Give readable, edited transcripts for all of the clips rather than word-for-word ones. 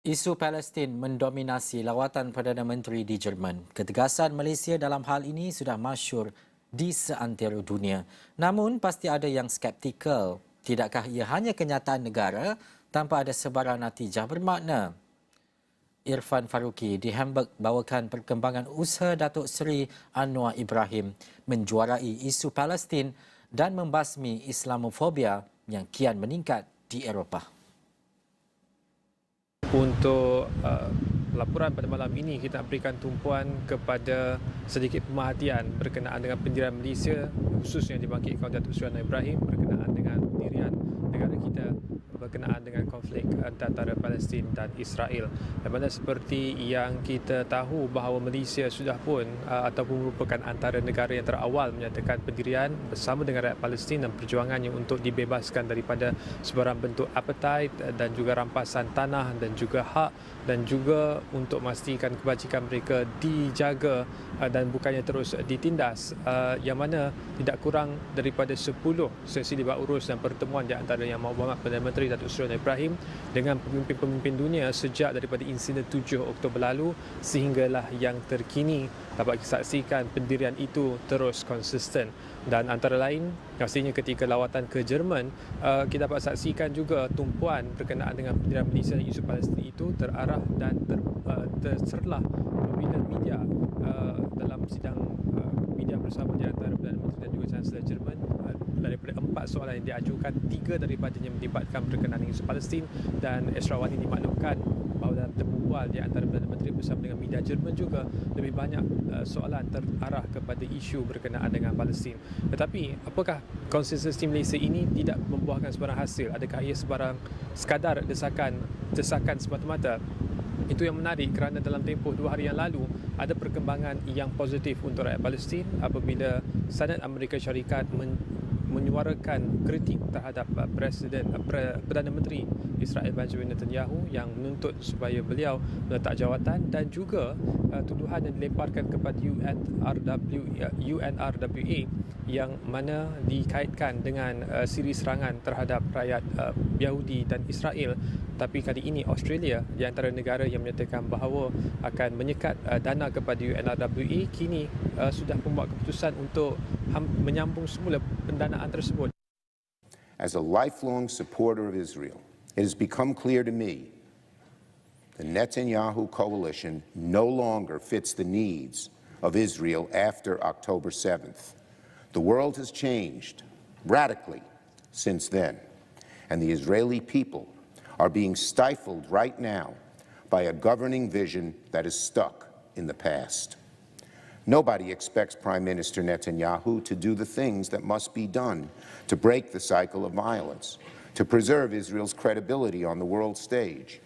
Isu Palestin mendominasi lawatan Perdana Menteri di Jerman. Ketegasan Malaysia dalam hal ini sudah masyhur di seantero dunia. Namun, pasti ada yang skeptikal. Tidakkah ia hanya kenyataan negara tanpa ada sebarang natijah bermakna? Irfan Faruqi di Hamburg bawakan perkembangan usaha Datuk Seri Anwar Ibrahim menjuarai isu Palestin dan membasmi Islamofobia yang kian meningkat di Eropah. Untuk laporan pada malam ini, kita nak berikan tumpuan kepada sedikit pemerhatian berkenaan dengan pendirian Malaysia, khususnya dibangkitkan Datuk Seri Anwar Ibrahim berkenaan dengan pendirian negara kita berkenaan dengan konflik antara Palestin dan Israel. Di mana seperti yang kita tahu bahawa Malaysia sudah pun ataupun merupakan antara negara yang terawal menyatakan pendirian bersama dengan rakyat Palestin dan perjuangannya untuk dibebaskan daripada sebarang bentuk apartheid dan juga rampasan tanah dan juga hak, dan juga untuk memastikan kebajikan mereka dijaga dan bukannya terus ditindas, yang mana tidak kurang daripada 10 sesi debat urus dan pertemuan di antara Yang Berhormat Perdana Menteri Datuk Seri Anwar Ibrahim dengan pemimpin-pemimpin dunia sejak daripada insiden 7 Oktober lalu sehinggalah yang terkini. Dapat disaksikan pendirian itu terus konsisten, dan antara lain pastinya ketika lawatan ke Jerman, kita dapat saksikan juga tumpuan berkenaan dengan pendirian Malaysia dan isu Palestin itu terarah dan terserlah apabila media dalam sidang media bersama di antara Perdana Menteri dan juga Chancellor Jerman, daripada 4 soalan yang diajukan, 3 daripadanya melibatkan berkenaan dengan isu Palestin, dan Esrawani dimaklumkan bahawa dalam terbual di antara Perdana Menteri bersama dengan media Jerman juga lebih banyak soalan terarah kepada isu berkenaan dengan Palestin. Tetapi apakah konsistensi Malaysia ini tidak membuahkan sebarang hasil? Adakah ia sebarang sekadar desakan semata-mata? Itu yang menarik kerana dalam tempoh 2 hari yang lalu ada perkembangan yang positif untuk rakyat Palestin apabila Senat Amerika Syarikat menyuarakan kritik terhadap Perdana Menteri Israel Benjamin Netanyahu yang menuntut supaya beliau meletak jawatan, dan juga tuduhan yang dilemparkan kepada UNRWA yang mana dikaitkan dengan siri serangan terhadap rakyat Yahudi dan Israel. Tapi kali ini Australia di antara negara yang menyatakan bahawa akan menyekat dana kepada UNRWA kini sudah membuat keputusan untuk menyambung semula pendanaan tersebut. As a lifelong supporter of Israel, it has become clear to me the Netanyahu coalition no longer fits the needs of Israel after October 7th. The world has changed radically since then, and the Israeli people are being stifled right now by a governing vision that is stuck in the past. Nobody expects Prime Minister Netanyahu to do the things that must be done to break the cycle of violence, to preserve Israel's credibility on the world stage,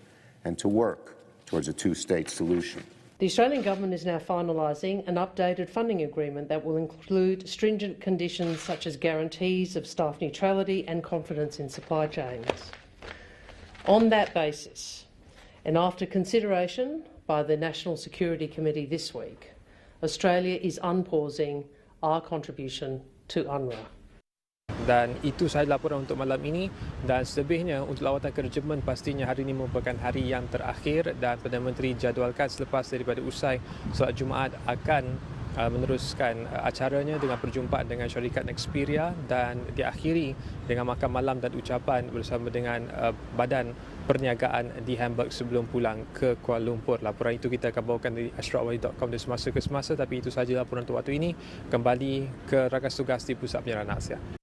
and to work towards a two-state solution. The Australian Government is now finalising an updated funding agreement that will include stringent conditions such as guarantees of staff neutrality and confidence in supply chains. On that basis, and after consideration by the National Security Committee this week, Australia is unpausing our contribution to UNRWA. Dan itu sahaja laporan untuk malam ini, dan selebihnya untuk lawatan ke Jerman pastinya hari ini merupakan hari yang terakhir, dan Perdana Menteri jadualkan selepas daripada usai solat Jumaat akan meneruskan acaranya dengan perjumpaan dengan syarikat Nexperia dan diakhiri dengan makan malam dan ucapan bersama dengan badan perniagaan di Hamburg sebelum pulang ke Kuala Lumpur. Laporan itu kita akan bawakan dari ashraqwali.com dari semasa ke semasa, tapi itu sahaja laporan untuk waktu ini. Kembali ke rakan tugas di Pusat Penyiaran Asia.